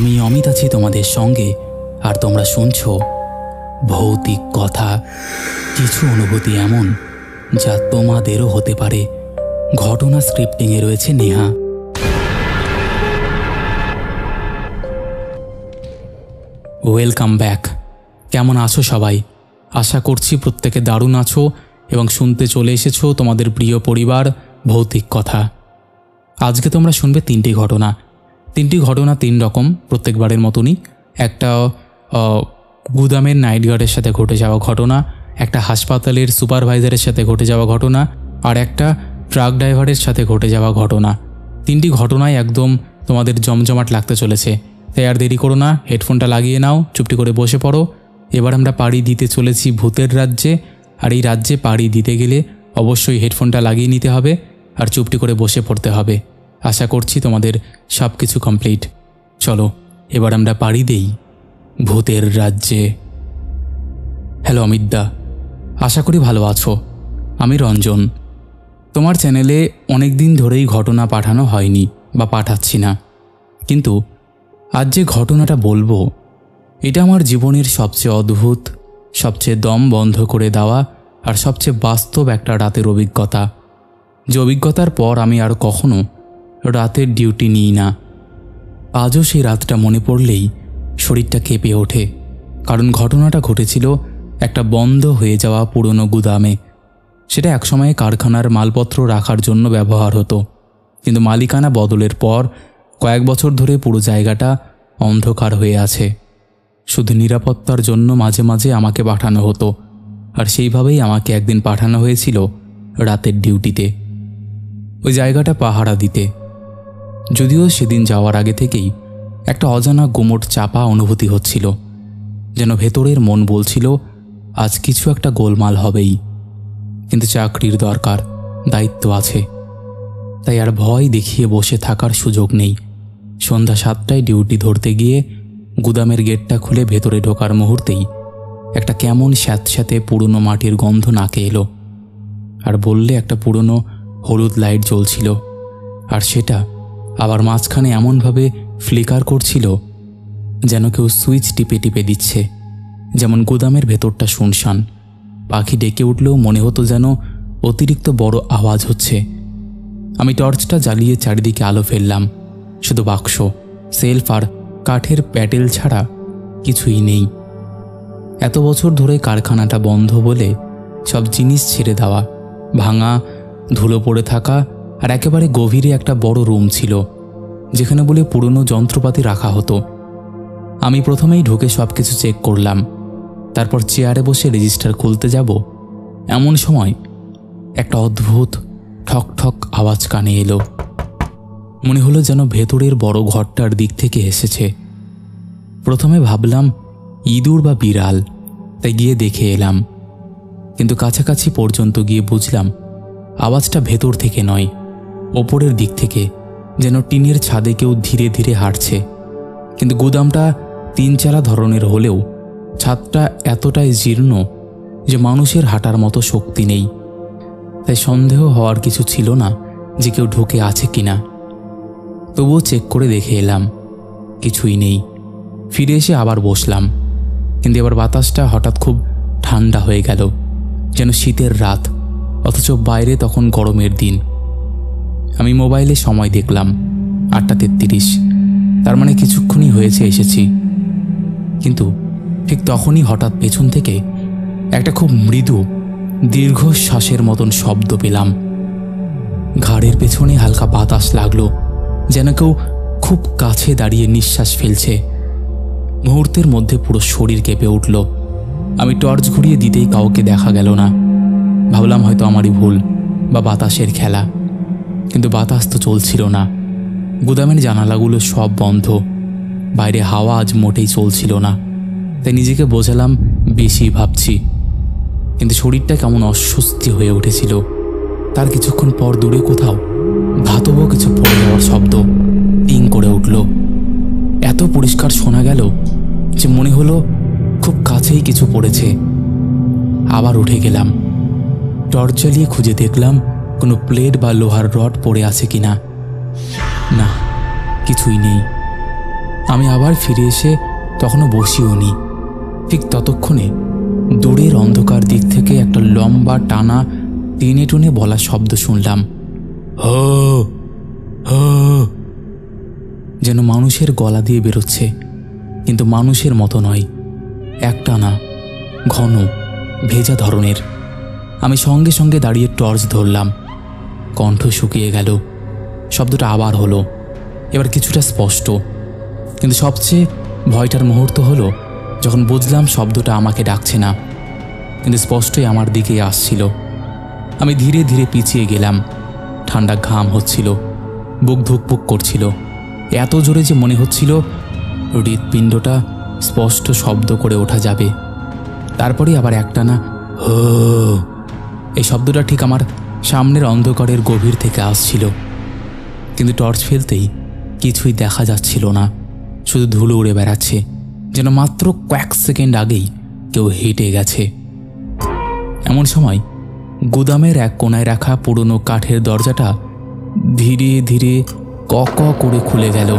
আমি অমিত আছি তোমাদের সঙ্গে, আর তোমরা শুনছো ভৌতিক কথা। কিছু অনুভূতি এমন যা তোমাদেরও হতে পারে। ঘটনা স্ক্রিপ্টিংয়ে রয়েছে নেহা। Welcome back. কেমন আছো সবাই? আশা করছি প্রত্যেকে দারুণ আছো এবং শুনতে চলে এসেছো তোমাদের প্রিয় পরিবার ভৌতিক কথা। আজকে তোমরা শুনবে তিনটি ঘটনা তিন রকম, প্রত্যেকবারের মতনই। একটা গুদামের নাইট গার্ডের সাথে ঘটে যাওয়া ঘটনা, একটা হাসপাতালের সুপারভাইজারের সাথে ঘটে যাওয়া ঘটনা, আর একটা ট্রাক ড্রাইভারের সাথে ঘটে যাওয়া ঘটনা। তিনটি ঘটনাই একদম তোমাদের জমজমাট লাগতে চলেছে। তাই আর দেরি করো না, হেডফোনটা লাগিয়ে নাও, চুপটি করে বসে পড়ো। এবার আমরা পাড়ি দিতে চলেছি ভূতের রাজ্যে। আর এই রাজ্যে পাড়ি দিতে গেলে অবশ্যই হেডফোনটা লাগিয়ে নিতে হবে আর চুপটি করে বসে পড়তে হবে। আশা করছি তোমাদের সব কিছু কমপ্লিট। চলো এবার আমরা পাড়ি দেই ভূতের রাজ্যে। হ্যালো অমিতদা, আশা করি ভালো আছো। আমি রঞ্জন। তোমার চ্যানেলে অনেক দিন ধরেই ঘটনা পাঠানো হয়নি বা পাঠাচ্ছি না, কিন্তু আজ যে ঘটনাটা বলবো এটা আমার জীবনের সবচেয়ে অদ্ভুত, সবচেয়ে দম বন্ধ করে দেওয়া আর সবচেয়ে বাস্তব একটা রাতের অভিজ্ঞতা। যে অভিজ্ঞতার পর আমি আর কখনো রাতের ডিউটি নিই না। আজও সেই রাতটা মনে পড়লেই শরীরটা কেঁপে ওঠে, কারণ ঘটনাটা ঘটেছিল একটা বন্ধ হয়ে যাওয়া পুরনো গুদামে। সেটা একসময়ে কারখানার মালপত্র রাখার জন্য ব্যবহার হতো, কিন্তু মালিকানা বদলের পর কয়েক বছর ধরে পুরো জায়গাটা অন্ধকার হয়ে আছে। শুধু নিরাপত্তার জন্য মাঝে মাঝে আমাকে পাঠানো হতো, আর সেইভাবেই আমাকে একদিন পাঠানো হয়েছিল রাতের ডিউটিতে, ওই জায়গাটা পাহারা দিতে। যদিও সেদিন যাওয়ার আগে থেকেই একটা অজানা গুমোট চাপা অনুভূতি হচ্ছিল, যেন ভেতরের মন বলছিল আজ কিছু একটা গোলমাল হবেই। কিন্তু চাকরির দরকার, দায়িত্ব আছে, তাই আর ভয় দেখিয়ে বসে থাকার সুযোগ নেই। সন্ধ্যা 7টায় ডিউটি ধরতে গিয়ে গুদামের গেটটা খুলে ভেতরে ঢোকার মুহূর্তেই একটা কেমন স্যাঁতস্যাঁতে পুরনো মাটির গন্ধ নাকে এলো। আর বললে একটা পুরনো হলুদ লাইট জ্বলছিল, আর সেটা আবার মাঝখানে এমনভাবে ফ্লিকার করছিল যেন কেউ সুইচ টিপে টিপে দিচ্ছে। যেমন গুদামের ভেতরটা শুনশান, পাখি ডেকে উঠলেও মনে হতো যেন অতিরিক্ত বড় আওয়াজ হচ্ছে। আমি টর্চটা জ্বালিয়ে চারিদিকে আলো ফেললাম। শুধু বাক্স, সেলফ আর কাঠের প্যাটেল ছাড়া কিছুই নেই। এত বছর ধরে কারখানাটা বন্ধ বলে সব জিনিস ছেড়ে দেওয়া, ভাঙা, ধুলো পড়ে থাকা, আর একেবারে গভীরে একটা বড় রুম ছিল যেখানে বলে পুরনো যন্ত্রপাতি রাখা হতো। আমি প্রথমেই ঢুকে সব কিছু চেক করলাম, তারপর চেয়ারে বসে রেজিস্টার খুলতে যাব এমন সময় একটা অদ্ভুত ঠক ঠক আওয়াজ কানে এলো। মনে হলো যেন ভেতরের বড় ঘরটার দিক থেকে এসেছে। প্রথমে ভাবলাম ইঁদুর বা বিড়াল, তাই গিয়ে দেখে এলাম, কিন্তু কাছাকাছি পর্যন্ত গিয়ে বুঝলাম আওয়াজটা ভেতর থেকে নয়, ওপরের দিক থেকে, যেন টিনের ছাদে কেউ ধীরে ধীরে হাঁটছে। কিন্তু গুদামটা 3 চালা ধরনের হলেও ছাদটা এতটাই জীর্ণ যে মানুষের হাঁটার মতো শক্তি নেই। তাই সন্দেহ হওয়ার কিছু ছিল না যে কেউ ঢুকে আছে কিনা। তবুও চেক করে দেখে এলাম, কিছুই নেই। ফিরে এসে আবার বসলাম, কিন্তু এবার বাতাসটা হঠাৎ খুব ঠান্ডা হয়ে গেল, যেন শীতের রাত, অথচ বাইরে তখন গরমের দিন। আমি মোবাইলে সময় দেখলাম 8টা 33, তার মানে কিছুক্ষণই হয়েছে এসেছি। কিন্তু ঠিক তখনই হঠাৎ পেছন থেকে একটা খুব মৃদু দীর্ঘশ্বাসের মতন শব্দ পেলাম। ঘাড়ের পেছনে হালকা বাতাস লাগলো, যেন কেউ খুব কাছে দাঁড়িয়ে নিঃশ্বাস ফেলছে। মুহূর্তের মধ্যে পুরো শরীর কেঁপে উঠল। আমি টর্চ ঘুরিয়ে দিতেই কাউকে দেখা গেল না। ভাবলাম হয়তো আমারই ভুল বা বাতাসের খেলা, কিন্তু বাতাস তো চলছিল না। গুদামের জানালাগুলো সব বন্ধ, বাইরে হাওয়া আজ মোটেই চলছিল না। তাই নিজেকে বোঝালাম বেশি ভাবছি, কিন্তু শরীরটা কেমন অস্বস্তি হয়ে উঠেছিল। তার কিছুক্ষণ পর দূরে কোথাও ধাতব কিছু পড়ে যাওয়ার শব্দ টিং করে উঠল। এত পরিষ্কার শোনা গেল যে মনে হলো খুব কাছেই কিছু পড়েছে। আবার উঠে গেলাম, টর্চ জ্বালিয়ে খুঁজে দেখলাম কোনো প্লেট বা লোহার রড পড়ে আছে কিনা। না, কিছুই নেই। আমি আবার ফিরে এসে তখনও বসিও নি। ঠিক ততক্ষণে দূরের অন্ধকার দিক থেকে একটা লম্বা টানা টেনে টুনে বলা শব্দ শুনলাম, হো হো। যেন মানুষের গলা দিয়ে বেরোচ্ছে, কিন্তু মানুষের মতো নয়, একটানা ঘন ভেজা ধরনের। আমি সঙ্গে সঙ্গে দাঁড়িয়ে টর্চ ধরলাম। কণ্ঠ শুকিয়ে গেল। শব্দটা আবার হলো, এবার কিছুটা স্পষ্ট। কিন্তু সবচেয়ে ভয়টার মুহূর্ত হলো যখন বুঝলাম শব্দটা আমাকে ডাকছে না, কিন্তু স্পষ্টই আমার দিকে আসছিল। আমি ধীরে ধীরে পিছিয়ে গেলাম। ঠান্ডা ঘাম হচ্ছিল, বুক ধুকপুক করছিল এত জোরে যে মনে হচ্ছিল হৃৎপিণ্ডটা স্পষ্ট শব্দ করে ওঠা যাবে। তারপরে আবার একটানা হো। এই শব্দটা ঠিক আমার সামনের অন্ধকারের গভীর থেকে আসছিল, কিন্তু টর্চ ফেলতেই কিছুই দেখা যাচ্ছিল না। শুধু ধুলো উড়ে বেড়াচ্ছে, যেন মাত্র কয়েক সেকেন্ড আগেই কেউ হেঁটে গেছে। এমন সময় গুদামের এক কোনায় রাখা পুরনো কাঠের দরজাটা ধীরে ধীরে ক ক করে খুলে গেল।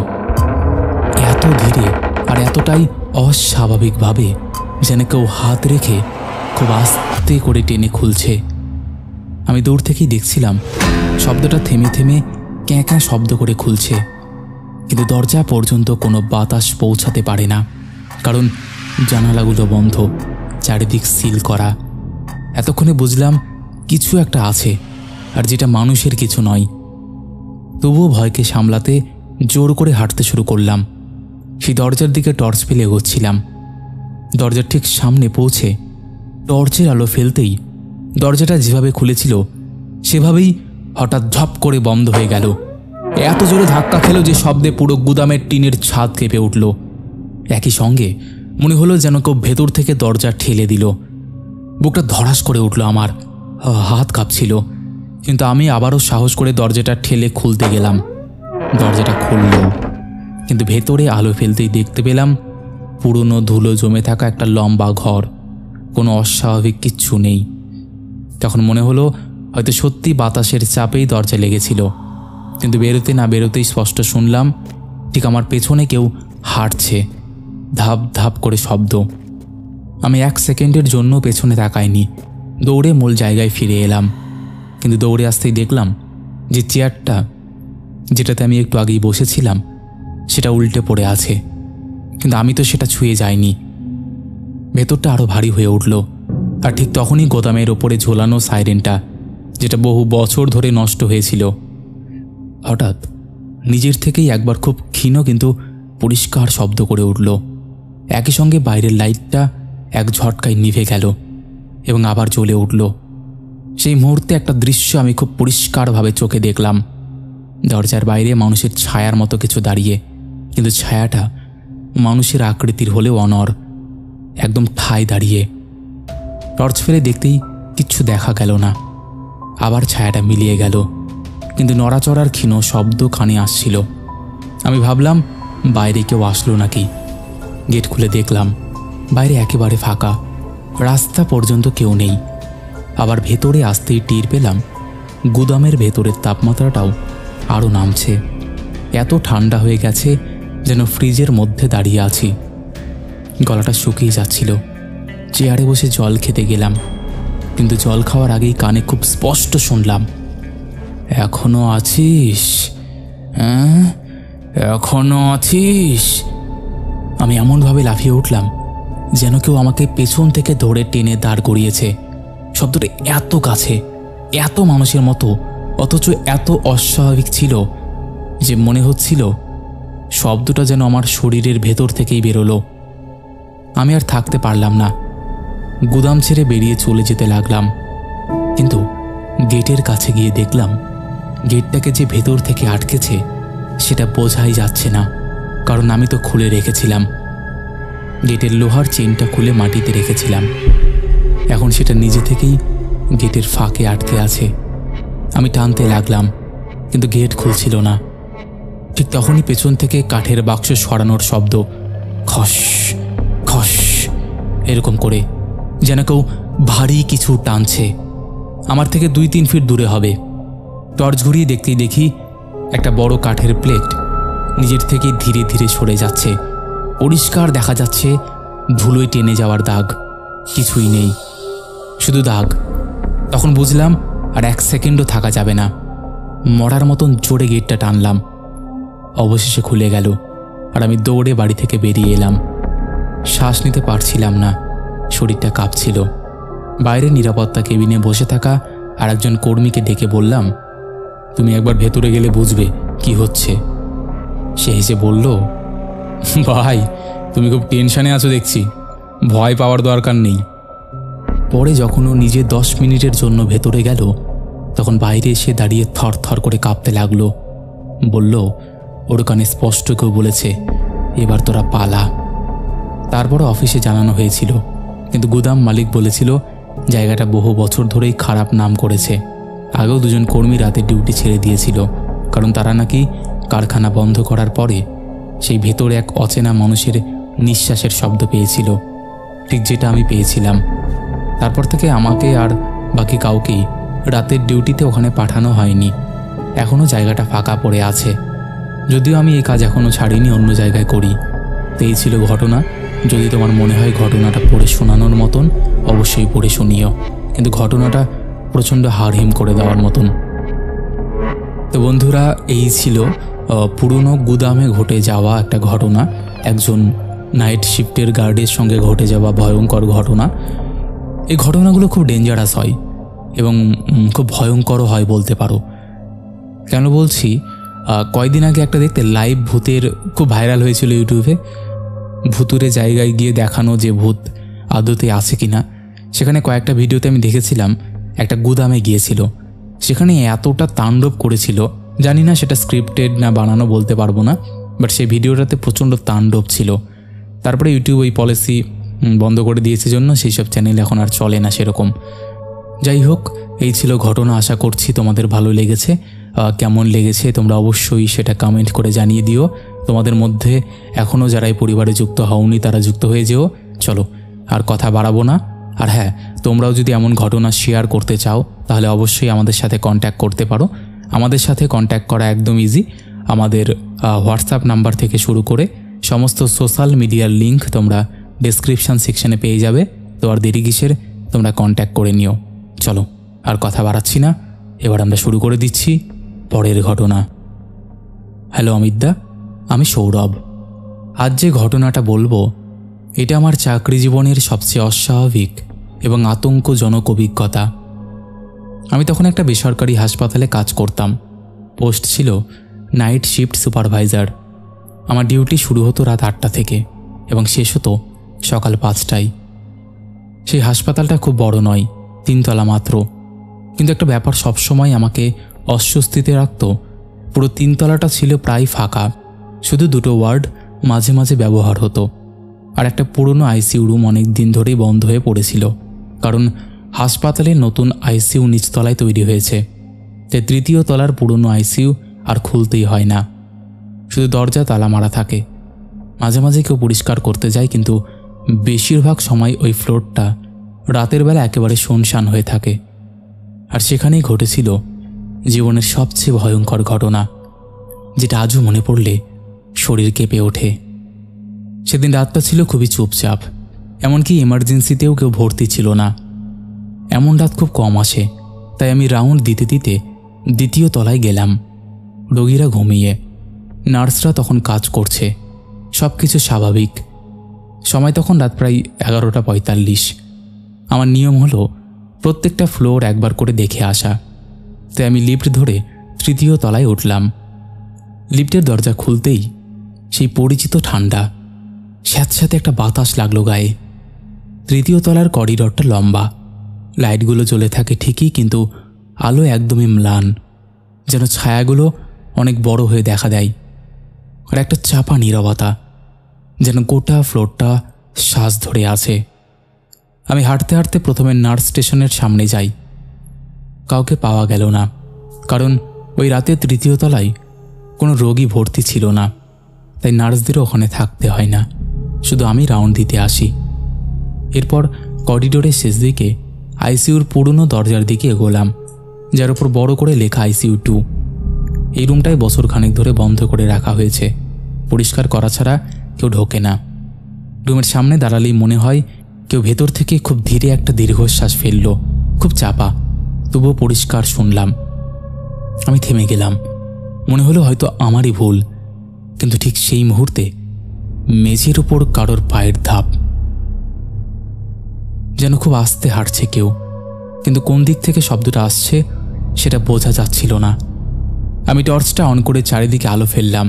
এত ধীরে আর এতটাই অস্বাভাবিকভাবে, যেন কেউ হাত রেখে খুব আস্তে করে টেনে খুলছে। আমি দূর থেকেই দেখছিলাম শব্দটা থেমে থেমে ক্যাঁ ক্যাঁ শব্দ করে খুলছে, কিন্তু দরজা পর্যন্ত কোনো বাতাস পৌঁছাতে পারে না, কারণ জানালাগুলো বন্ধ, চারিদিক সিল করা। এতক্ষণে বুঝলাম কিছু একটা আছে, আর যেটা মানুষের কিছু নয়। তবুও ভয়কে সামলাতে জোর করে হাঁটতে শুরু করলাম। সেই দরজার দিকে টর্চ ফেলে এগোচ্ছিলাম। দরজার ঠিক সামনে পৌঁছে টর্চের আলো ফেলতেই দরজাটা যেভাবে খুলেছিল সেভাবেই হঠাৎ ঝপ করে বন্ধ হয়ে গেল। এত জোরে ধাক্কা খেল যে শব্দে পুরো গুদামের টিনের ছাদ কেঁপে উঠল। একই সঙ্গে মনে হলো যেন কেউ ভেতর থেকে দরজা ঠেলে দিল। বুকটা ধড়াস করে উঠল আমার, হাত কাঁপছিল। কিন্তু আমি আবারও সাহস করে দরজাটা ঠেলে খুলতে গেলাম। দরজাটা খুলল, কিন্তু ভেতরে আলো ফেলতেই দেখতে পেলাম পুরনো ধুলো জমে থাকা একটা লম্বা ঘর। কোনো অস্বাভাবিক কিচ্ছু নেই। তখন মনে হলো হয়তো সত্যি বাতাসের চাপেই দরজা লেগেছিল, কিন্তু বেরোতে না বেরোতেই স্পষ্ট শুনলাম ঠিক আমার পেছনে কেউ হাঁটছে, ধাপ ধাপ করে শব্দ। আমি এক সেকেন্ডের জন্য পেছনে তাকাইনি, দৌড়ে মূল জায়গায় ফিরে এলাম। কিন্তু দৌড়ে আসতেই দেখলাম যে চেয়ারটা যেটাতে আমি একটু আগেই বসেছিলাম সেটা উল্টে পড়ে আছে, কিন্তু আমি তো সেটা ছুঁয়ে যাইনি। ভেতরটা আরও ভারী হয়ে উঠল। আর ঠিক তখনই গোদামের ওপরে ঝোলানো সাইরেনটা, যেটা বহু বছর ধরে নষ্ট হয়েছিল, হঠাৎ নিজের থেকেই একবার খুব ক্ষীণ কিন্তু পরিষ্কার শব্দ করে উঠল। একই সঙ্গে বাইরের লাইটটা এক ঝটকায় নিভে গেল এবং আবার জ্বলে উঠল। সেই মুহূর্তে একটা দৃশ্য আমি খুব পরিষ্কারভাবে চোখে দেখলাম। দরজার বাইরে মানুষের ছায়ার মতো কিছু দাঁড়িয়ে, কিন্তু ছায়াটা মানুষের আকৃতির হলেও অনড়, একদম ঠায় দাঁড়িয়ে। টর্চ ফেলে দেখতেই কিচ্ছু দেখা গেল না। আবার ছায়াটা মিলিয়ে গেল, কিন্তু নড়াচড়ার ক্ষীণ শব্দ কানে আসছিল। আমি ভাবলাম বাইরে কেউ আসলো নাকি। গেট খুলে দেখলাম বাইরে একেবারে ফাঁকা, রাস্তা পর্যন্ত কেউ নেই। আবার ভেতরে আসতেই টের পেলাম গুদামের ভেতরের তাপমাত্রাটাও আরও নামছে। এত ঠান্ডা হয়ে গেছে যেন ফ্রিজের মধ্যে দাঁড়িয়ে আছি। গলাটা শুকিয়ে যাচ্ছিল। চেয়ারে বসে জল খেতে গেলাম, কিন্তু জল খাওয়ার আগেই কানে খুব স্পষ্ট শুনলাম, এখনো আছিস? হ্যাঁ, এখনো আছিস? আমি এমনভাবে লাফিয়ে উঠলাম যেন কেউ আমাকে পেছন থেকে ধরে টেনে দাঁড় করিয়েছে। শব্দটা এত কাছে, এত মানুষের মতো, অথচ এত অস্বাভাবিক ছিল যে মনে হচ্ছিল শব্দটা যেন আমার শরীরের ভেতর থেকেই বেরোলো। আমি আর থাকতে পারলাম না, গুদাম ছেড়ে বেরিয়ে চলে যেতে লাগলাম। কিন্তু গেটের কাছে গিয়ে দেখলাম গেটটাকে যে ভেতর থেকে আটকেছে সেটা বোঝাই যাচ্ছে না, কারণ আমি তো খুলে রেখেছিলাম। গেটের লোহার চেনটা খুলে মাটিতে রেখেছিলাম। এখন সেটা নিজে থেকেই গেটের ফাঁকে আটকে আছে। আমি টানতে লাগলাম, কিন্তু গেট খুলছিল না। ঠিক তখনই পেছন থেকে কাঠের বাক্স সরানোর শব্দ, খস খস এরকম করে, যেন কেউ ভারী কিছু টানছে। আমার থেকে 2-3 ফিট দূরে হবে। টর্চ ঘুরিয়ে দেখতেই দেখি একটা বড় কাঠের প্লেট নিজের থেকে ধীরে ধীরে সরে যাচ্ছে। পরিষ্কার দেখা যাচ্ছে ধুলোয় টেনে যাওয়ার দাগ, কিছুই নেই, শুধু দাগ। তখন বুঝলাম আর 1 সেকেন্ডও থাকা যাবে না। মরার মতন জোরে গেটটা টানলাম। অবশেষে খুলে গেল আর আমি দৌড়ে বাড়ি থেকে বেরিয়ে এলাম। শ্বাস নিতে পারছিলাম না, শরীরটা কাঁপছিল। বাইরে নিরাপত্তা কেবিনে বসে থাকা আর একজন কর্মীকে ডেকে বললাম, তুমি একবার ভেতরে গেলে বুঝবে কি হচ্ছে। সে হেসে বলল, ভাই তুমি খুব টেনশানে আছো দেখছি, ভয় পাওয়ার দরকার নেই। পরে যখন ও নিজে 10 মিনিটের জন্য ভেতরে গেল, তখন বাইরে এসে দাঁড়িয়ে থর থর করে কাঁপতে লাগলো। বলল, ওর কানে স্পষ্ট কেউ বলেছে, এবার তোরা পালা। তারপর অফিসে জানানো হয়েছিল, কিন্তু গুদাম মালিক বলেছিল জায়গাটা বহু বছর ধরেই খারাপ নাম করেছে। আগেও 2জন কর্মী রাতে ডিউটি ছেড়ে দিয়েছিল, কারণ তারা নাকি কারখানা বন্ধ করার পরে সেই ভেতরে এক অচেনা মানুষের নিঃশ্বাসের শব্দ পেয়েছিল, ঠিক যেটা আমি পেয়েছিলাম। তারপর থেকে আমাকে আর বাকি কাউকেই রাতের ডিউটিতে ওখানে পাঠানো হয়নি। এখনও জায়গাটা ফাঁকা পড়ে আছে, যদিও আমি এই কাজ এখনও ছাড়িনি, অন্য জায়গায় করি। তো এই ছিল ঘটনা। যদি তোমার মনে হয় ঘটনাটা পড়ে শোনানোর মতন, অবশ্যই পড়ে শুনিও, কিন্তু ঘটনাটা প্রচণ্ড হাড়হিম করে দেওয়ার মতন। তো বন্ধুরা, এই ছিল পুরনো গুদামে ঘটে যাওয়া একটা ঘটনা, একজন নাইট শিফটের গার্ডের সঙ্গে ঘটে যাওয়া ভয়ঙ্কর ঘটনা। এই ঘটনাগুলো খুব ডেঞ্জারাস হয় এবং খুব ভয়ঙ্করও হয় বলতে পারো। কেন বলছি, কয়েকদিন আগে একটা দেখতে লাইভ ভূতের খুব ভাইরাল হয়েছিল ইউটিউবে। ভুতুরে জায়গায় গিয়ে দেখানো যে ভূত আদতে আছে কিনা। সেখানে কয়েকটা ভিডিওতে আমি দেখেছিলাম একটা গুদামে গিয়েছিল, সেখানে এতটা তাণ্ডব করেছিল, জানি না সেটা স্ক্রিপ্টেড না বানানো বলতে পারবো না, বাট সেই ভিডিওটাতে প্রচণ্ড তাণ্ডব ছিল। তারপরে ইউটিউব ওই পলিসি বন্ধ করে দিয়েছে জন্য সেই সব চ্যানেল এখন আর চলে না সেরকম। যাই হোক, এই ছিল ঘটনা। আশা করছি তোমাদের ভালো লেগেছে। কেমন লেগেছে তোমরা অবশ্যই সেটা কমেন্ট করে জানিয়ে দিও। তোমাদের মধ্যে এখনও যারা এই পরিবারে যুক্ত হওনি তারা যুক্ত হয়ে যেও। চলো আর কথা বাড়াবো না। আর হ্যাঁ, তোমরাও যদি এমন ঘটনা শেয়ার করতে চাও তাহলে অবশ্যই আমাদের সাথে কন্ট্যাক্ট করতে পারো। আমাদের সাথে কন্ট্যাক্ট করা একদম ইজি। আমাদের হোয়াটসঅ্যাপ নাম্বার থেকে শুরু করে সমস্ত সোশ্যাল মিডিয়ার লিঙ্ক তোমরা ডেসক্রিপশান সেকশনে পেয়ে যাবে। তো আর দেরি কিসের, তোমরা কন্ট্যাক্ট করে নিও। চলো আর কথা বাড়াচ্ছি না, এবার আমরা শুরু করে দিচ্ছি পরের ঘটনা। হ্যালো অমিতদা, আমি সৌরভ। আজ যে ঘটনাটা বলবো এটা আমার চাকরি জীবনের সবচেয়ে অস্বাভাবিক এবং আতঙ্কজনক অভিজ্ঞতা। আমি তখন একটা বেসরকারি হাসপাতালে কাজ করতাম। পোস্ট ছিল নাইট শিফট সুপারভাইজার। আমার ডিউটি শুরু হতো রাত 8টা থেকে এবং শেষ হতো সকাল 5টায়। সেই হাসপাতালটা খুব বড় নয়, 3 তলা মাত্র, কিন্তু একটা ব্যাপার সবসময় আমাকে অস্বস্তিতে রাখত। পুরো 3 তলাটা ছিল প্রায় ফাঁকা, শুধু 2টো ওয়ার্ড মাঝে মাঝে ব্যবহার হতো। আর একটা পুরনো আইসিইউ রুম অনেক দিন ধরেই বন্ধ হয়ে পড়েছিল, কারণ হাসপাতালে নতুন আইসিইউ নিচতলায় তৈরি হয়েছে। তাই 3য় তলার পুরনো আইসিইউ আর খুলতেই হয় না, শুধু দরজা তালা মারা থাকে। মাঝে মাঝে কেউ পরিষ্কার করতে যায়, কিন্তু বেশিরভাগ সময় ওই ফ্লোরটা রাতের বেলা একেবারে শুনশান হয়ে থাকে। আর সেখানেই ঘটেছিল জীবনের সবচেয়ে ভয়ঙ্কর ঘটনা, যেটা আজও মনে পড়লে শরীর কেঁপে ওঠে। সেদিন রাতটা ছিল খুবই চুপচাপ, এমনকি এমার্জেন্সিতেও কেউ ভর্তি ছিল না। এমন রাত খুব কম আসে, তাই আমি রাউন্ড দিতে দিতে 2য় তলায় গেলাম। রোগীরা ঘুমিয়ে, নার্সরা তখন কাজ করছে, সব কিছু স্বাভাবিক। সময় তখন রাত প্রায় 11:45। আমার নিয়ম হলো প্রত্যেকটা ফ্লোর একবার করে দেখে আসা, তাই আমি লিফট ধরে 3য় তলায় উঠলাম। লিফটের দরজা খুলতেই সেই পরিচিত ঠান্ডা, স্যাঁতস্যাঁতে একটা বাতাস লাগলো গায়ে। 3য় তলার করিডরটা লম্বা, লাইটগুলো জ্বলে থাকে ঠিকই, কিন্তু আলো একদমই ম্লান, যেন ছায়াগুলো অনেক বড় হয়ে দেখা দেয়। আর একটা চাপা নীরবতা, যেন গোটা ফ্লোরটা শ্বাস ধরে আছে। আমি হাঁটতে হাঁটতে প্রথমে নার্স স্টেশনের সামনে যাই। কাউকে পাওয়া গেল না, কারণ ওই রাতে 3য় তলায় কোনো রোগী ভর্তি ছিল না, তাই নার্সদেরও ওখানে থাকতে হয় না, শুধু আমি রাউন্ড দিতে আসি। এরপর করিডোরের শেষ দিকে আইসিইউর পুরনো দরজার দিকে এগোলাম, যার উপর বড় করে লেখা ICU 2। এই রুমটাই বছরখানেক ধরে বন্ধ করে রাখা হয়েছে, পরিষ্কার করা ছাড়া কেউ ঢোকে না। রুমের সামনে দাঁড়ালেই মনে হয় কেউ ভেতর থেকে খুব ধীরে একটা দীর্ঘশ্বাস ফেলল, খুব চাপা, তবুও পরিষ্কার শুনলাম। আমি থেমে গেলাম, মনে হলো হয়তো আমারই ভুল। কিন্তু ঠিক সেই মুহূর্তে মেঝের উপর কারোর পায়ের ধাপ, যেন খুব আস্তে হাঁটছে কেউ, কিন্তু কোন দিক থেকে শব্দটা আসছে সেটা বোঝা যাচ্ছিল না। আমি টর্চটা অন করে চারিদিকে আলো ফেললাম,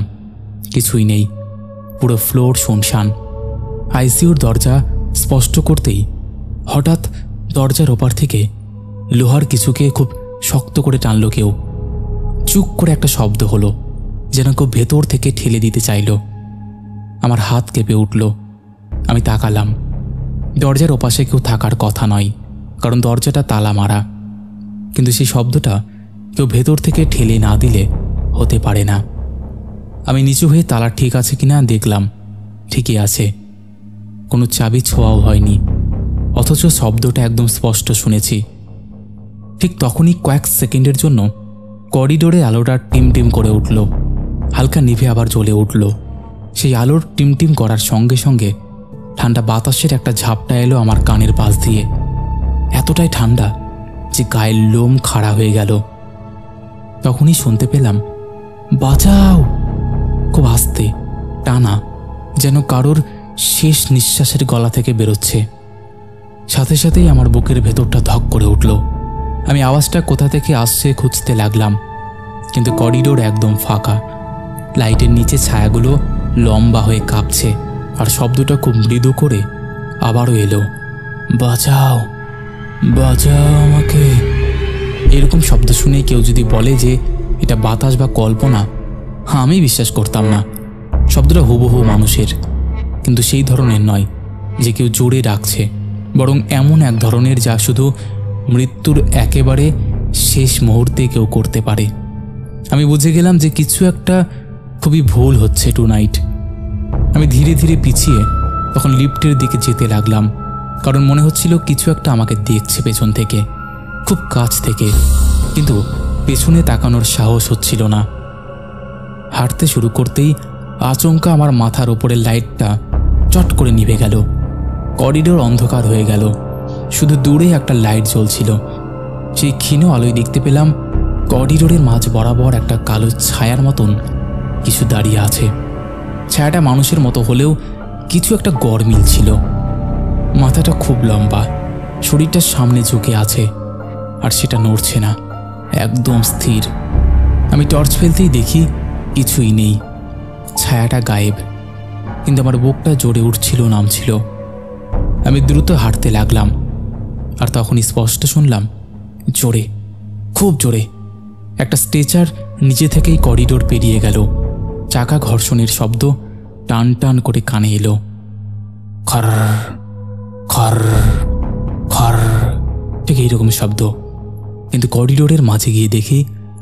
কিছুই নেই, পুরো ফ্লোর শুনশান। আইসিইউর দরজা স্পষ্ট করতেই হঠাৎ দরজার ওপার থেকে লোহার কিছুকে খুব শক্ত করে টানল কেউ। চুক করে একটা শব্দ হলো, যেন কেউ ভেতর থেকে ঠেলে দিতে চাইল। আমার হাত কেঁপে উঠল। আমি তাকালাম। দরজার ওপাশে কেউ থাকার কথা নয়, কারণ দরজাটা তালা মারা। কিন্তু সেই শব্দটা কেউ ভেতর থেকে ঠেলে না দিলে হতে পারে না। আমি নিচু হয়ে তালা ঠিক আছে কিনা দেখলাম, ঠিকই আছে, কোনো চাবি ছোঁয়াও হয়নি, অথচ শব্দটা একদম স্পষ্ট শুনেছি। ঠিক তখনই কয়েক সেকেন্ডের জন্য করিডোরে আলোটা টিমটিম করে উঠল, হালকা নিভে আবার জ্বলে উঠল। সেই আলোর টিমটিম করার সঙ্গে সঙ্গে ঠান্ডা বাতাসের একটা ঝাপটা এলো আমার কানের পাশ দিয়ে, এতটাই ঠান্ডা যে গায়ের লোম খাড়া হয়ে গেল। তখনই শুনতে পেলাম, বাঁচাও, খুব আস্তে, টানা, যেন কারোর শেষ নিঃশ্বাসের গলা থেকে বেরোচ্ছে। সাথে সাথেই আমার বুকের ভেতরটা ধক করে উঠল। আমি আওয়াজটা কোথা থেকে আসছে খুঁজতে লাগলাম, কিন্তু করিডোর একদম ফাঁকা। লাইটের নিচে ছায়াগুলো লম্বা হয়ে কাঁপছে, আর শব্দটা খুব মৃদু করে আবারও এলো, বাঁচাও, বাঁচাও আমাকে। এরকম শব্দ শুনে কেউ যদি বলে যে এটা বাতাস বা কল্পনা, আমি বিশ্বাস করতাম না। শব্দটা হুবহু মানুষের, কিন্তু সেই ধরনের নয় যে কেউ জোরে ডাকছে, বরং এমন এক ধরনের যা শুধু মৃত্যুর একেবারে শেষ মুহূর্তে কেউ করতে পারে। আমি বুঝে গেলাম যে কিছু একটা খুবই ভুল হচ্ছে টুনাইট। আমি ধীরে ধীরে পিছিয়ে তখন লিফটের দিকে যেতে লাগলাম, কারণ মনে হচ্ছিল কিছু একটা আমাকে দেখছে পেছন থেকে, খুব কাছ থেকে, কিন্তু পেছনে তাকানোর সাহস হচ্ছিল না। হাঁটতে শুরু করতেই আচমকা আমার মাথার ওপরের লাইটটা চট করে নিভে গেল। করিডোর অন্ধকার হয়ে গেল, শুধু দূরে একটা লাইট জ্বলছিল। সেই ক্ষীণ আলোয় দেখতে পেলাম করিডোরের মাঝ বরাবর একটা কালো ছায়ার মতন কিছু দাঁড়িয়ে আছে। ছায়াটা মানুষের মতো হলেও কিছু একটা গড়মিল ছিল। মাথাটা খুব লম্বা, শরীরটা সামনে ঝুঁকে আছে, আর সেটা নড়ছে না, একদম স্থির। আমি টর্চ ফেলতেই দেখি কিছুই নেই, ছায়াটা গায়েব, কিন্তু আমার বুকটা জোরে উঠছিল নামছিল। আমি দ্রুত হাঁটতে লাগলাম, আর তখন স্পষ্ট শুনলাম, জোরে, খুব জোরে, একটা স্ট্রেচার নিজে থেকেই করিডোর পেরিয়ে গেল। চাকা ঘর্ষণের শব্দ টান টান করে কানে এলো, খর খর খর, ঠিক এইরকম শব্দ। কিন্তু করিডোরের মাঝে গিয়ে দেখি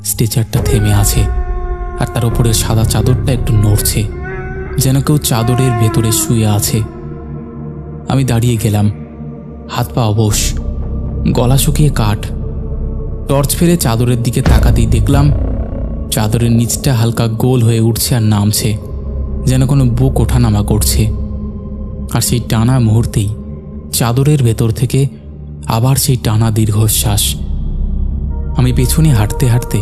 স্ট্রেচারটা থেমে আছে, আর তার উপরের সাদা চাদরটা একটু নড়ছে, যেন কেউ চাদরের ভেতরে শুয়ে আছে। আমি দাঁড়িয়ে গেলাম, হাত পা অবশ, গলা শুকিয়ে কাঠ। টর্চ ফেলে চাদরের দিকে তাকাতেই দেখলাম চাদরের নিচটা হালকা গোল হয়ে উঠছে আর নামছে, যেন কোনো বুক ওঠানামা করছে। আর সেই টানা মুহূর্তেই চাদরের ভেতর থেকে আবার সেই টানা দীর্ঘশ্বাস। আমি পেছনে হাঁটতে হাঁটতে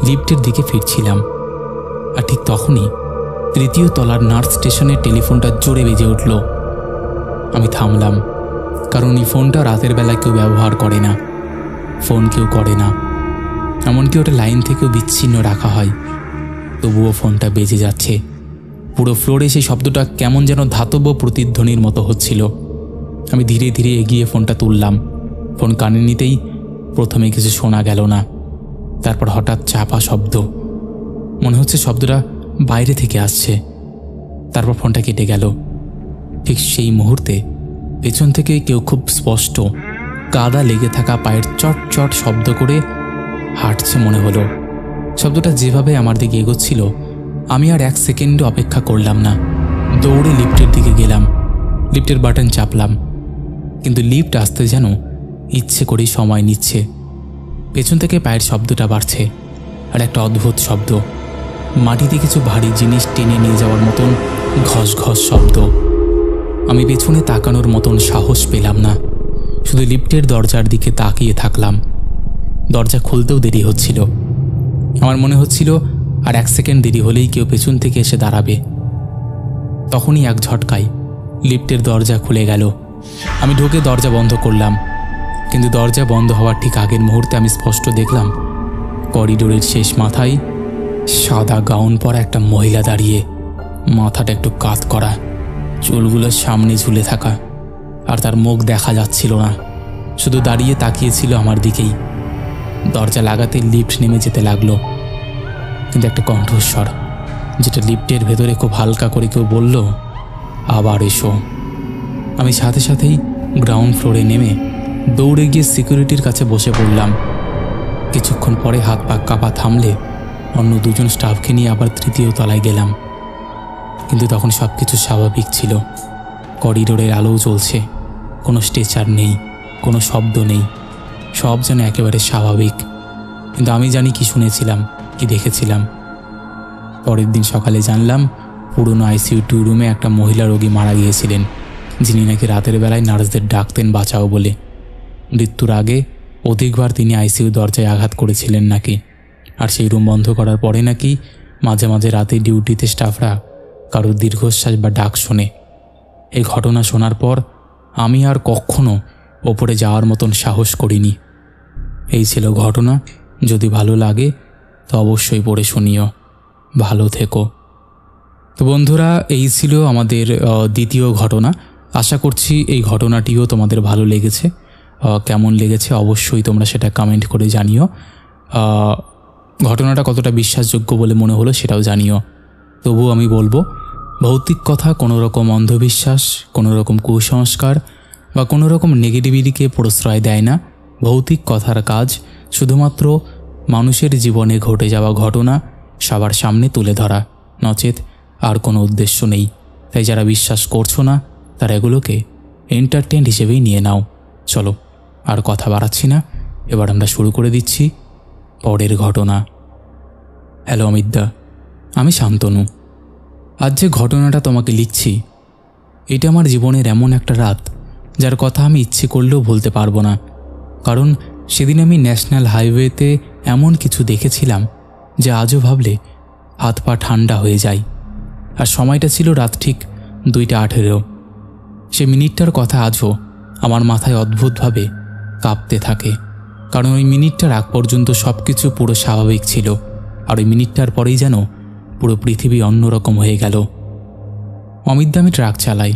লিফটের দিকে ফিরছিলাম, আর ঠিক তখনই তৃতীয় তলার নার্স স্টেশনের টেলিফোনটা জোরে বেজে উঠল। আমি থামলাম, কারণ এই ফোনটা রাতের বেলায় কেউ ব্যবহার করে না, ফোন কেউ করে না, এমনকি ওটা লাইন থেকেও বিচ্ছিন্ন রাখা হয়। তবুও ফোনটা বেজে যাচ্ছে। পুরো ফ্লোরে সেই শব্দটা কেমন যেন ধাতব প্রতিধ্বনির মতো হচ্ছিল। আমি ধীরে ধীরে এগিয়ে ফোনটা তুললাম। ফোন কানে নিতেই প্রথমে কিছু শোনা গেল না, তারপর হঠাৎ চাপা শব্দ, মনে হচ্ছে শব্দটা বাইরে থেকে আসছে। তারপর ফোনটা কেটে গেল। ঠিক সেই মুহূর্তে পেছন থেকে কেউ খুব স্পষ্ট কাদা লেগে থাকা পায়ের চট চট শব্দ করে হাঁটছে মনে হলো। শব্দটা যেভাবে আমার দিকে এগোচ্ছিল, আমি আর এক সেকেন্ডও অপেক্ষা করলাম না, দৌড়ে লিফটের দিকে গেলাম। লিফটের বাটন চাপলাম, কিন্তু লিফট আসতে যেন ইচ্ছে করেই সময় নিচ্ছে। পেছন থেকে পায়ের শব্দটা বাড়ছে, আর একটা অদ্ভুত শব্দ, মাটিতে কিছু ভারী জিনিস টেনে নিয়ে যাওয়ার মতন ঘস ঘস শব্দ। আমি পেছনে তাকানোর মতন সাহস পেলাম না, শুধু লিফটের দরজার দিকে তাকিয়ে থাকলাম। দরজা খুলতেও দেরি হচ্ছিল। আমার মনে হচ্ছিল আর 1 সেকেন্ড দেরি হলেই কেউ পেছন থেকে এসে দাঁড়াবে। তখনই এক ঝটকায় লিফটের দরজা খুলে গেল। আমি ঢুকে দরজা বন্ধ করলাম, কিন্তু দরজা বন্ধ হওয়ার ঠিক আগের মুহূর্তে আমি স্পষ্ট দেখলাম করিডোরের শেষ মাথায় সাদা গাউন পরা একটা মহিলা দাঁড়িয়ে, মাথাটা একটু কাত করা, চুলগুলোর সামনে ঝুলে থাকা, আর তার মুখ দেখা যাচ্ছিল না, শুধু দাঁড়িয়ে তাকিয়েছিল আমার দিকেই। দরজা লাগাতে লিফট নেমে যেতে লাগলো, কিন্তু একটা কণ্ঠস্বর, যেটা লিফটের ভেতরে খুব হালকা করে কেউ বলল, আবার এসো। আমি সাথে সাথেই গ্রাউন্ড ফ্লোরে নেমে দৌড়ে গিয়ে সিকিউরিটির কাছে বসে পড়লাম। কিছুক্ষণ পরে হাত পা কাঁপা থামলে অন্য 2 জন স্টাফকে নিয়ে আবার 3য় তলায় গেলাম। কিন্তু তখন সব কিছু স্বাভাবিক ছিল। করিডোরের আলোও জ্বলছে, কোনো স্ট্রেচার নেই, কোনো শব্দ নেই, সব যেন একেবারে স্বাভাবিক। কিন্তু আমি জানি কি শুনেছিলাম, কি দেখেছিলাম। পরের দিন সকালে জানলাম পুরনো ICU 2 রুমে একটা মহিলা রোগী মারা গিয়েছিলেন, যিনি নাকি রাতের বেলায় নার্সদের ডাকতেন বাঁচাও বলে। মৃত্যুর আগে অধিকবার তিনি ICU দরজায় আঘাত করেছিলেন নাকি, আর সেই রুম বন্ধ করার পরে নাকি মাঝে মাঝে রাতে ডিউটিতে স্টাফরা কারোর দীর্ঘশ্বাস বা ডাক শোনে। এই ঘটনা শোনার পর আমি আর কখনো ওপরে যাওয়ার মতন সাহস করিনি। এই ছিল ঘটনা। যদি ভালো লাগে তো অবশ্যই পড়ে শুনিও। ভালো থেকো। তো বন্ধুরা, এই ছিল আমাদের দ্বিতীয় ঘটনা। আশা করছি এই ঘটনাটিও তোমাদের ভালো লেগেছে। কেমন লেগেছে অবশ্যই তোমরা সেটা কমেন্ট করে জানিও। ঘটনাটা কতটা বিশ্বাসযোগ্য বলে মনে হলো সেটাও জানিও। তবুও আমি বলবো, ভৌতিক কথা কোনো রকম অন্ধবিশ্বাস, কোনো রকম কুসংস্কার বা কোনো রকম নেগেটিভিটিকে প্রশ্রয় দেয় না। ভৌতিক কথার কাজ শুধুমাত্র মানুষের জীবনে ঘটে যাওয়া ঘটনা সবার সামনে তুলে ধরা, নচেত আর কোনো উদ্দেশ্য নেই। তাই যারা বিশ্বাস করছো না তারা এগুলোকে এন্টারটেইন হিসেবেই নিয়ে নাও। চলো আর কথা বাড়াচ্ছি না, এবার আমরা শুরু করে দিচ্ছি পরের ঘটনা। হ্যালো অমিতদা, আমি শান্তনু। আজ যে ঘটনাটা তোমাকে লিখছি, এটা আমার জীবনের এমন একটা রাত যার কথা আমি ইচ্ছে করলেও ভুলতে পারবো না। কারণ সেদিন আমি ন্যাশনাল হাইওয়েতে এমন কিছু দেখেছিলাম যে আজও ভাবলে হাত পা ঠান্ডা হয়ে যায়। আর সময়টা ছিল রাত ঠিক 2:18। সে মিনিটটার কথা আজও আমার মাথায় অদ্ভুতভাবে কাঁপতে থাকে, কারণ ওই মিনিটটার আগ পর্যন্ত সব কিছু পুরো স্বাভাবিক ছিল, আর ওই মিনিটটার পরেই যেন পুরো পৃথিবী অন্যরকম হয়ে গেল। অমিতদা, আমি ট্রাক চালাই।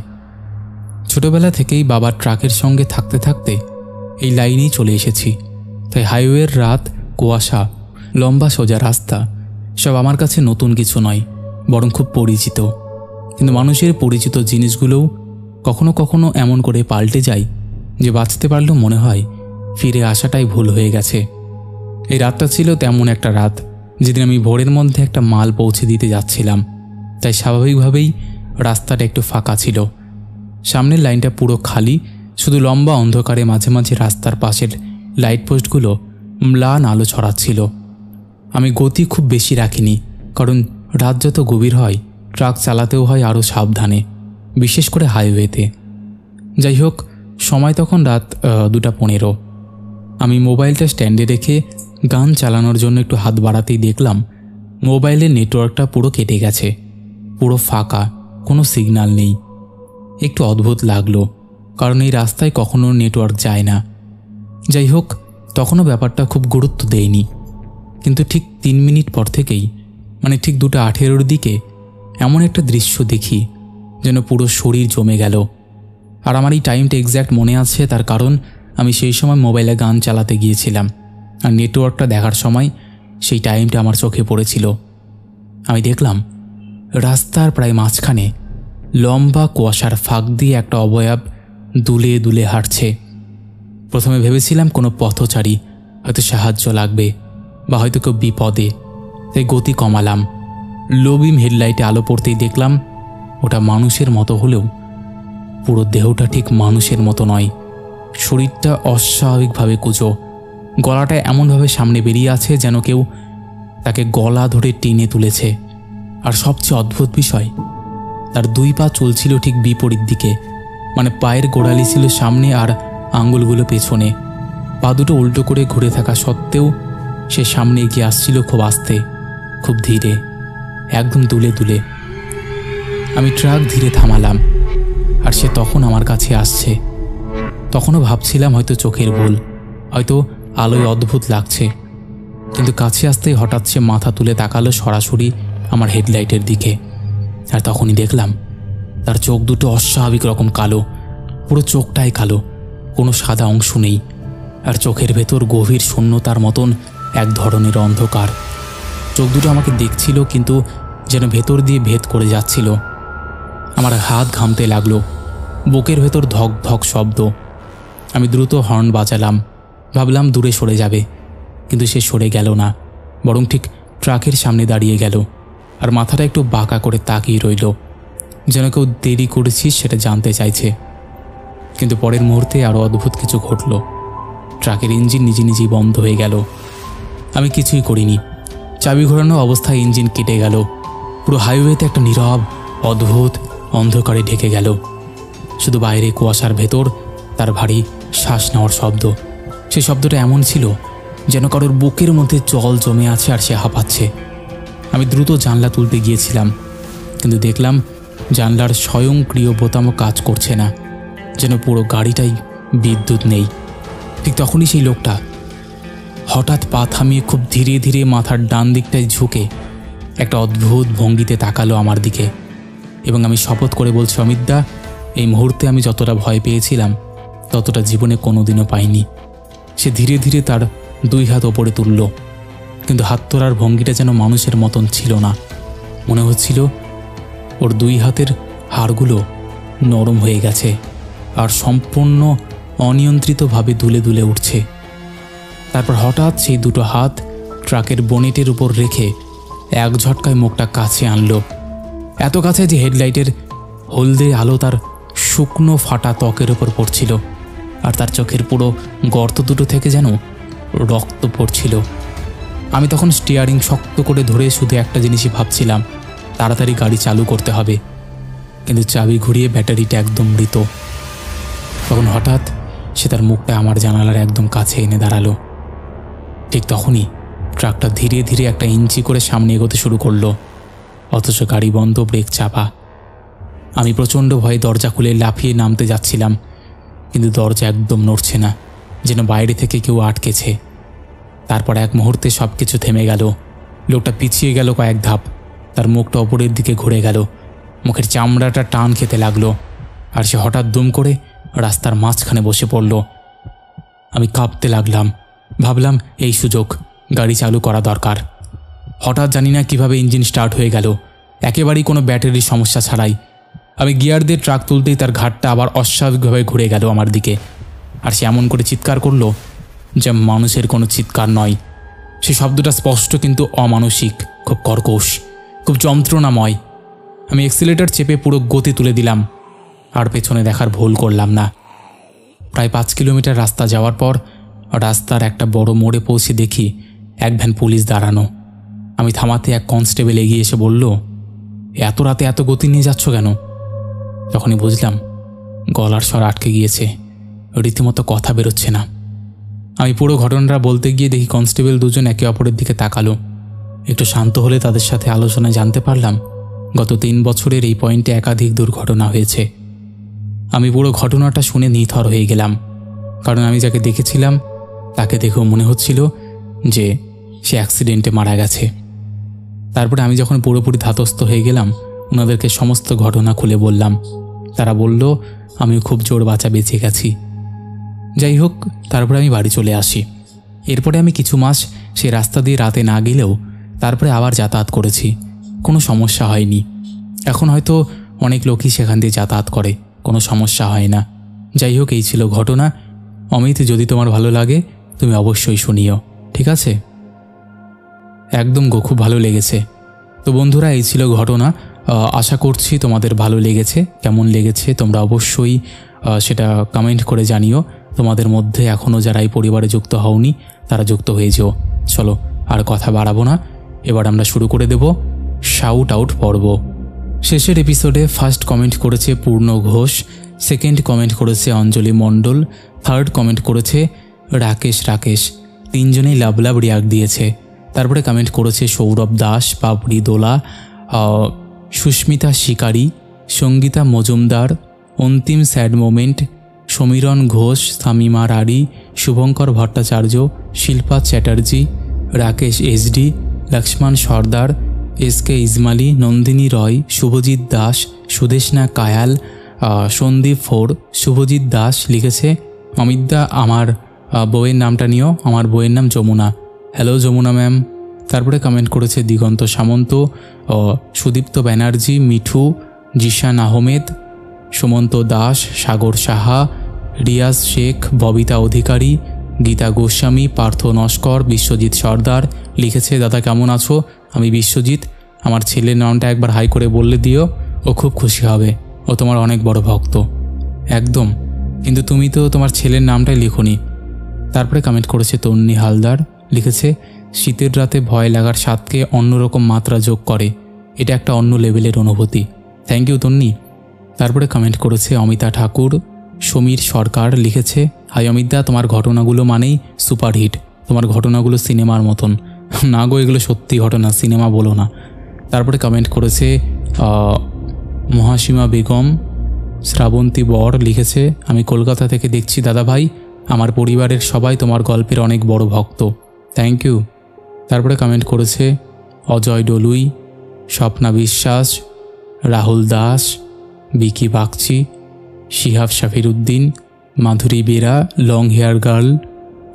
ছোটবেলা থেকেই বাবার ট্রাকের সঙ্গে থাকতে থাকতে এই লাইনেই চলে এসেছি। তাই হাইওয়ের রাত, কুয়াশা, লম্বা সোজা রাস্তা সব আমার কাছে নতুন কিছু নয়, বরং খুব পরিচিত। কিন্তু মানুষের পরিচিত জিনিসগুলোও কখনো কখনো এমন করে পাল্টে যায় যে বাঁচতে পারলেও মনে হয় ফিরে আসাটাই ভুল হয়ে গেছে। এই রাতটা ছিল তেমন একটা রাত যেদিন আমি ভোরের মধ্যে একটা মাল পৌঁছে দিতে যাচ্ছিলাম। তাই স্বাভাবিকভাবেই রাস্তাটা একটু ফাঁকা ছিল। সামনের লাইনটা পুরো খালি, শুধু লম্বা অন্ধকারে মাঝে মাঝে রাস্তার পাশের লাইট পোস্টগুলো ম্লান আলো ছড়াচ্ছিল। আমি গতি খুব বেশি রাখিনি, কারণ রাত যত গভীর হয় ট্রাক চালাতেও হয় আরও সাবধানে, বিশেষ করে হাইওয়েতে। যাই হোক, সময় তখন রাত 2:15। আমি মোবাইলটা স্ট্যান্ডে রেখে গান চালানোর জন্য একটু হাত বাড়াতেই দেখলাম মোবাইলের নেটওয়ার্কটা পুরো কেটে গেছে, পুরো ফাঁকা, কোনো সিগন্যাল নেই। একটু অদ্ভুত লাগলো, কারণ এই রাস্তায় কখনো নেটওয়ার্ক যায় না। যাই হোক, তখনও ব্যাপারটা খুব গুরুত্ব দেয়নি। কিন্তু ঠিক 3 মিনিট পর থেকেই, মানে ঠিক 2:18 দিকে এমন একটা দৃশ্য দেখি যেন পুরো শরীর জমে গেল। আর আমার এই টাইমটা এক্স্যাক্ট মনে আছে, তার কারণ আমি সেই সময় মোবাইলে গান চালাতে গিয়েছিলাম, আর নেটওয়ার্কটা দেখার সময় সেই টাইমটা আমার চোখে পড়েছিল। আমি দেখলাম রাস্তার প্রায় মাঝখানে লম্বা কুয়াশার ফাঁক দিয়ে একটা অবয়ব দুলে দুলে হাঁটছে। প্রথমে ভেবেছিলাম কোনো পথচারী, হয়তো সাহায্য লাগবে বা হয়তো কেউ বিপদে, তাই গতি কমালাম। লো বিম হেডলাইটে আলো পড়তেই দেখলাম ওটা মানুষের মতো হলেও পুরো দেহটা ঠিক মানুষের মতো নয়। শরীরটা অস্বাভাবিকভাবে কুঁচো, গলাটা এমনভাবে সামনে বেরিয়ে আছে যেন কেউ তাকে গলা ধরে টেনে তুলেছে। আর সবচেয়ে অদ্ভুত বিষয়, তার 2 পা চলছিল ঠিক বিপরীত দিকে, মানে পায়ের গোড়ালি ছিল সামনে আর আঙুলগুলো পেছনে। পা দুটো উল্টো করে ঘুরে থাকা সত্ত্বেও সে সামনে এগিয়ে আসছিল খুব আস্তে, খুব ধীরে, একদম দুলে দুলে। আমি ট্রাক ধীরে থামালাম, আর সে তখন আমার কাছে আসছে। তখনও ভাবছিলাম হয়তো চোখের ভুল, হয়তো আলোয় অদ্ভুত লাগছে, কিন্তু কাছে আসতেই হঠাৎ সে মাথা তুলে তাকালো সরাসরি আমার হেডলাইটের দিকে। আর তখনই দেখলাম তার চোখ দুটো অস্বাভাবিক রকম কালো, পুরো চোখটাই কালো, কোনো সাদা অংশ নেই। আর চোখের ভেতর গভীর শূন্যতার মতন এক ধরনের অন্ধকার। চোখ দুটো আমাকে দেখছিল, কিন্তু যেন ভেতর দিয়ে ভেদ করে যাচ্ছিল। আমার হাত ঘামতে লাগলো, বুকের ভেতর ধক ধক শব্দ। আমি দ্রুত হর্ন বাজালাম, ভাবলাম দূরে সরে যাবে, কিন্তু সে সরে গেল না, বরং ঠিক ট্রাকের সামনে দাঁড়িয়ে গেল। আর মাথাটা একটু বাঁকা করে তাকিয়ে রইল, যেন কেউ দেরি করেছিস সেটা জানতে চাইছে। কিন্তু পরের মুহূর্তে আরও অদ্ভুত কিছু ঘটল। ট্রাকের ইঞ্জিন নিজে নিজেই বন্ধ হয়ে গেল। আমি কিছুই করিনি, চাবি ঘোরানো অবস্থায় ইঞ্জিন কেটে গেল। পুরো হাইওয়েতে একটা নীরব, অদ্ভুত অন্ধকারে ঢেকে গেল। শুধু বাইরে কুয়াশার ভেতর তার ভারী শ্বাস নেওয়ার শব্দ। সেই শব্দটা এমন ছিল যেন কারোর বুকের মধ্যে জল জমে আছে আর সে হাঁপাচ্ছে। আমি দ্রুত জানলা তুলতে গিয়েছিলাম, কিন্তু দেখলাম জানলার স্বয়ংক্রিয় বোতামও কাজ করছে না, যেন পুরো গাড়িটাই বিদ্যুৎ নেই। ঠিক তখনই সেই লোকটা হঠাৎ পা থামিয়ে খুব ধীরে ধীরে মাথার ডান দিকটায় ঝুঁকে একটা অদ্ভুত ভঙ্গিতে তাকালো আমার দিকে। এবং আমি শপথ করে বলছি অমিতদা, এই মুহূর্তে আমি যতটা ভয় পেয়েছিলাম ততটা জীবনে কোনোদিনও পাইনি। সে ধীরে ধীরে তার 2 হাত ওপরে তুলল, কিন্তু হাত তোলার ভঙ্গিটা যেন মানুষের মতন ছিল না। মনে হচ্ছিল ওর 2 হাতের হাড়গুলো নরম হয়ে গেছে আর সম্পূর্ণ অনিয়ন্ত্রিতভাবে দুলে দুলে উঠছে। তারপর হঠাৎ সেই 2টো হাত ট্রাকের বনেটের উপর রেখে এক ঝটকায় মুখটা কাছে আনলো, এত কাছে যে হেডলাইটের হলদে আলো তার শুকনো ফাটা ত্বকের ওপর পড়ছিল। আর তার চোখের পুরো গর্ত দুটো থেকে যেন রক্ত পড়ছিল। আমি তখন স্টিয়ারিং শক্ত করে ধরে শুধু একটা জিনিসই ভাবছিলাম, তাড়াতাড়ি গাড়ি চালু করতে হবে। কিন্তু চাবি ঘুরিয়ে ব্যাটারিটা একদম মৃত। তখন হঠাৎ সে তার মুখটা আমার জানালার একদম কাছে এনে দাঁড়ালো। ঠিক তখনই ট্রাকটা ধীরে ধীরে 1 ইঞ্চি করে সামনে এগোতে শুরু করলো, অথচ গাড়ি বন্ধ, ব্রেক চাপা। আমি প্রচণ্ড ভয়ে দরজা খুলে লাফিয়ে নামতে যাচ্ছিলাম, কিন্তু দরজা একদম নড়ছে না, যেন বাইরে থেকে কেউ আটকেছে। তারপর এক মুহূর্তে সব কিছু থেমে গেল। লোকটা পিছিয়ে গেল কয়েক ধাপ, তার মুখটা ওপরের দিকে ঘুরে গেল, মুখের চামড়াটা টান খেতে লাগলো, আর সে হঠাৎ দুম করে রাস্তার মাঝখানে বসে পড়ল। আমি কাঁপতে লাগলাম, ভাবলাম এই সুযোগ, গাড়ি চালু করা দরকার। হঠাৎ জানি না কিভাবে ইঞ্জিন স্টার্ট হয়ে গেল, একেবারেই কোনো ব্যাটারির সমস্যা ছাড়াই। আমি গিয়ার দিয়ে ট্রাক তুলতেই তার ঘাটটা আবার অস্বাভাবিকভাবে ঘুরে গেল আমার দিকে। আর সে এমন করে চিৎকার করলো যা মানুষের কোনো চিৎকার নয়। সে শব্দটা স্পষ্ট কিন্তু অমানসিক, খুব কর্কশ, খুব যন্ত্রণাময়। আমি অ্যাক্সিলারেটর চেপে পুরো গতি তুলে দিলাম, আর পেছনে দেখার ভুল করলাম না। প্রায় 5 কিলোমিটার রাস্তা যাওয়ার পর রাস্তার একটা বড় মোড়ে পৌঁছে দেখি এক ভ্যান পুলিশ দাঁড়ানো। আমি থামাতে এক কনস্টেবল এগিয়ে এসে বলল, এত রাতে এত গতি নিয়ে যাচ্ছ কেন? তখনই বুঝলাম গলার স্বর আটকে গিয়েছে, রীতিমতো কথা বেরোচ্ছে না। আমি পুরো ঘটনাটা বলতে গিয়ে দেখি কনস্টেবল দুজন একে অপরের দিকে তাকালো। একটু শান্ত হলে তাদের সাথে আলোচনায় জানতে পারলাম গত 3 বছরের এই পয়েন্টে একাধিক দুর্ঘটনা হয়েছে। আমি পুরো ঘটনাটা শুনে নিথর হয়ে গেলাম, কারণ আমি যাকে দেখেছিলাম তাকে দেখেও মনে হচ্ছিল যে সে অ্যাক্সিডেন্টে মারা গেছে। তারপরে আমি যখন পুরোপুরি ধাতস্থ হয়ে গেলাম, ওনাদেরকে সমস্ত ঘটনা খুলে বললাম। তারা বলল আমিও খুব জোর বাঁচা বেঁচে গেছি। যাই হোক, তারপরে আমি বাড়ি চলে আসি। এরপরে আমি কিছু মাস সে রাস্তা দিয়ে রাতে না গেলেও তারপরে আবার যাতায়াত করেছি, কোনো সমস্যা হয়নি। এখন হয়তো অনেক লোকই সেখান দিয়ে যাতায়াত করে, কোনো সমস্যা হয় না। যাই হোক, এই ছিল ঘটনা। অমিত, যদি তোমার ভালো লাগে তুমি অবশ্যই শুনিও, ঠিক আছে? একদম গো, খুব ভালো লেগেছে। তো বন্ধুরা, এই ছিল ঘটনা। আশা করছি তোমাদের ভালো লেগেছে। কেমন লেগেছে তোমরা অবশ্যই সেটা কমেন্ট করে জানিও। তোমাদের মধ্যে এখনও যারা এই পরিবারে যুক্ত হওনি তারা যুক্ত হয়ে যেও। চলো আর কথা বাড়াবো না, এবার আমরা শুরু করে দেব শাউট আউট পর্ব। শেষের এপিসোডে ফার্স্ট কমেন্ট করেছে পূর্ণ ঘোষ, সেকেন্ড কমেন্ট করেছে অঞ্জলি মণ্ডল, থার্ড কমেন্ট করেছে রাকেশ। তিনজনেই লাভ লাভ রিয়াক্ট দিয়েছে। তারপরে কমেন্ট করেছে সৌরভ দাস, পাপড়ি দোলা, সুস্মিতা শিকারী, Sangeeta Majumdar, Antim sad moment, Samiran Ghosh, Shamima Rari, Subhankar Bhattacharya, Shilpa Chatterjee, Rakesh SD, Lakshman Sardar, SK Ismail, Nandini Roy, Subhajit Das, Sudeshna Kayal, Sandeep four, Subhajit Das লিখেছে অমিতদা আমার বউয়ের নামটা নিও, আমার বউয়ের নাম যমুনা। Hello Jamuna ma'am. তারপরে কমেন্ট করেছে দিগন্ত সামন্ত, সুদীপ্ত ব্যানার্জি, মিঠু, জিশান আহমেদ, সুমন্ত দাস, সাগর সাহা, রিয়াজ শেখ, ববিতা অধিকারী, গীতা গোস্বামী, পার্থ নস্কর, বিশ্বজিৎ সর্দার লিখেছে দাদা কেমন আছো, আমি বিশ্বজিৎ, আমার ছেলের নামটা একবার হাই করে বললে দিও, ও খুব খুশি হবে, ও তোমার অনেক বড় ভক্ত। একদম, কিন্তু তুমি তো তোমার ছেলের নামটাই লিখোনি। তারপরে কমেন্ট করেছে তন্নি হালদার, লিখেছে শীতের রাতে ভয় লাগার স্বাদকে অন্যরকম মাত্রা যোগ করে, এটা একটা অন্য লেভেলের অনুভূতি। থ্যাংক ইউ তন্নি। তারপরে কমেন্ট করেছে অমিতা ঠাকুর, সমীর সরকার লিখেছে হাই অমিতদা, তোমার ঘটনাগুলো মানেই সুপারহিট, তোমার ঘটনাগুলো সিনেমার মতন। না গো, এগুলো সত্যি ঘটনা, সিনেমা বলো না। তারপরে কমেন্ট করেছে মহাসীমা বেগম, শ্রাবন্তী বর লিখেছে আমি কলকাতা থেকে দেখছি দাদা ভাই, আমার পরিবারের সবাই তোমার গল্পের অনেক বড় ভক্ত। Thank you. তারপরে কমেন্ট করেছে অজয় ডলুই, স্বপ্না বিশ্বাস, রাহুল দাস, বিকি বাগচি, শিহাব শাফির উদ্দিন, মাধুরী বেরা, লং হেয়ার গার্ল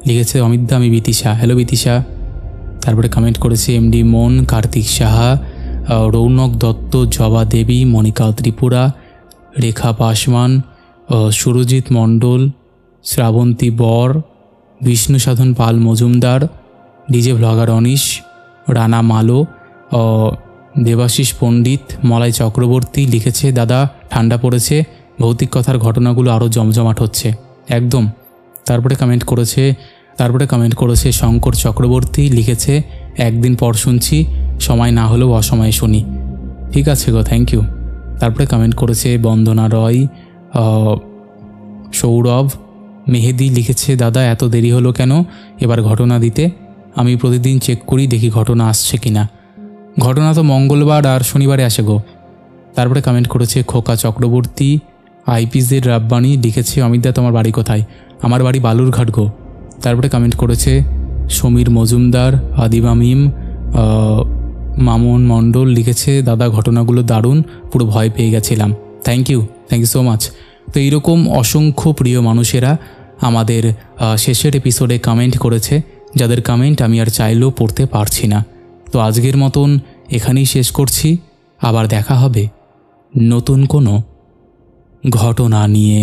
লিখেছে অমিতদা আমি বিতিশা। হ্যালো বিতিশা। তারপরে কমেন্ট করেছে এমডি মন, কার্তিক সাহা, রৌনক দত্ত, জবা দেবী, মনিকা ত্রিপুরা, রেখা পাসওয়ান, সুরজিৎ মণ্ডল, শ্রাবন্তী বর, বিষ্ণু সাধন পাল মজুমদার, ডিজে ভ্লগার অনিশ, রানা মালো, দেবাশিস পণ্ডিত, মলাই চক্রবর্তী লিখেছে দাদা ঠান্ডা পড়েছে, ভৌতিক কথার ঘটনাগুলো আরও জমজমাট হচ্ছে। একদম। তারপরে কমেন্ট করেছে শঙ্কর চক্রবর্তী, লিখেছে একদিন পর শুনছি, সময় না হলেও অসময়ে শুনি। ঠিক আছে গো, থ্যাংক ইউ। তারপরে কমেন্ট করেছে বন্দনা রয়, সৌরভ, মেহেদি লিখেছে দাদা এত দেরি হলো কেন এবার ঘটনা দিতে, আমি প্রতিদিন চেক করি দেখি ঘটনা আসছে কিনা, ঘটনা তো মঙ্গলবার আর শনিবারে আসে গো। তারপরে কমেন্ট করেছে খোকা চক্রবর্তী, আইপিজের রাব্বানি লিখেছে অমিতদা তোমার বাড়ি কোথায়, আমার বাড়ি বালুরঘাট গো। তারপরে কমেন্ট করেছে সমীর মজুমদার, আদিবা মিম, মামুন মণ্ডল লিখেছে দাদা ঘটনাগুলো দারুণ, পুরো ভয় পেয়ে গেছিলাম। Thank you so much. তো এইরকম অসংখ্য প্রিয় মানুষেরা আমাদের শেষের এপিসোডে কমেন্ট করেছে, যাদের কমেন্ট আমি আর চাইলেও পড়তে পারছি না। তো আজকের মতন এখানেই শেষ করছি, আবার দেখা হবে নতুন কোনো ঘটনা নিয়ে।